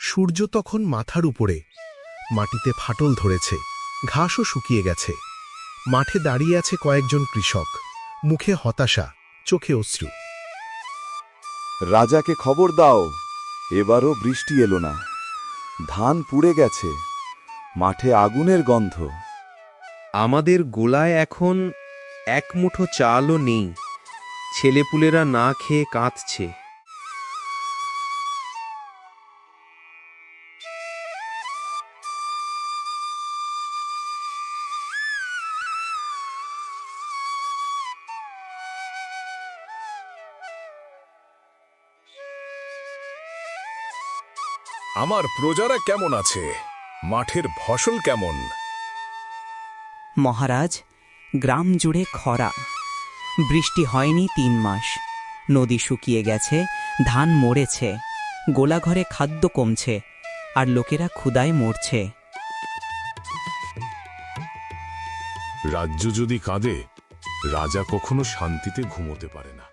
সূর্য তখন মাথার উপরে। মাটিতে ফাটল ধরেছে, ঘাসও শুকিয়ে গেছে। মাঠে দাঁড়িয়ে আছে কয়েকজন কৃষক, মুখে হতাশা, চোখে অশ্রু। রাজাকে খবর দাও, এবারও বৃষ্টি এলো না। ধান পুড়ে গেছে, মাঠে আগুনের গন্ধ। আমাদের গোলায় এখন এক মুঠো চালও নেই। ছেলেপুলেরা না খেয়ে কাঁদছে। আমার প্রজারা কেমন আছে? মাঠের ফসল কেমন? মহারাজ, গ্রাম জুড়ে খরা। বৃষ্টি হয়নি 3 মাস। নদী শুকিয়ে গেছে, ধান মরেছে, গোলাঘরে খাদ্য কমছে, আর লোকেরা ক্ষুধায় মরছে। রাজ্য যদি কাঁদে, রাজা কখনো শান্তিতে ঘুমোতে পারে না।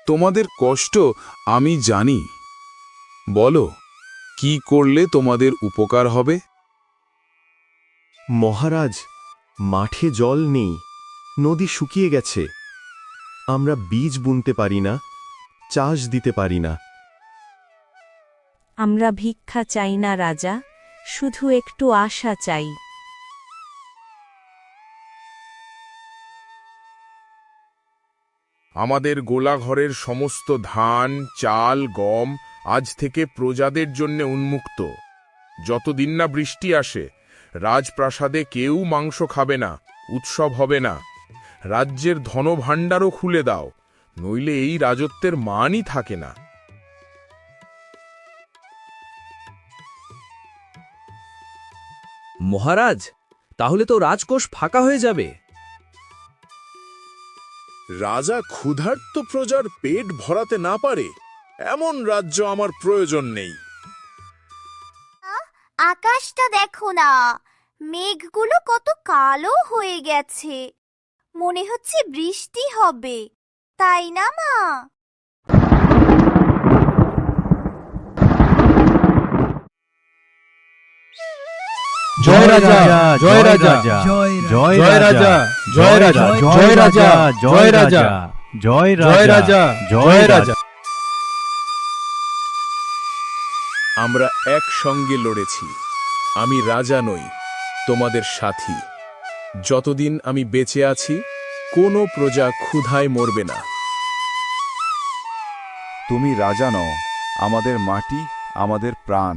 তোমাদের কষ্ট আমি জানি। বলো, কি করলে তোমাদের উপকার হবে? মহারাজ, মাঠে জল নেই, নদী শুকিয়ে গেছে। আমরা বীজ বুনতে পারি না, চাষ দিতে পারি না। আমরা ভিক্ষা চাই না রাজা, শুধু একটু আশা চাই। আমাদের গোলাঘরের সমস্ত ধান, চাল, গম আজ থেকে প্রজাদের জন্য উন্মুক্ত। যতদিন না বৃষ্টি আসে, রাজপ্রাসাদে কেউ মাংস খাবে না, উৎসব হবে না। রাজ্যের ধনভাণ্ডারও খুলে দাও, নইলে এই রাজত্বের মানই থাকে না। মহারাজ, তাহলে তো রাজকোষ ফাঁকা হয়ে যাবে। রাজা ক্ষুধার্ত প্রজার পেট ভরাতে না পারে, এমন রাজ্য আমার প্রয়োজন নেই। আকাশটা দেখো না, মেঘগুলো কত কালো হয়ে গেছে। মনে হচ্ছে বৃষ্টি হবে, তাই না মা? জয় রাজা, জয় রাজা, জয় রাজা, জয় রাজা, জয় রাজা, জয় রাজা, জয় রাজা, জয় রাজা। আমরা একসঙ্গে লড়েছি। আমি রাজা নই, তোমাদের সাথী। যতদিন আমি বেঁচে আছি, কোনো প্রজা ক্ষুধায় মরবে না। তুমি রাজা নও, আমাদের মাটি, আমাদের প্রাণ।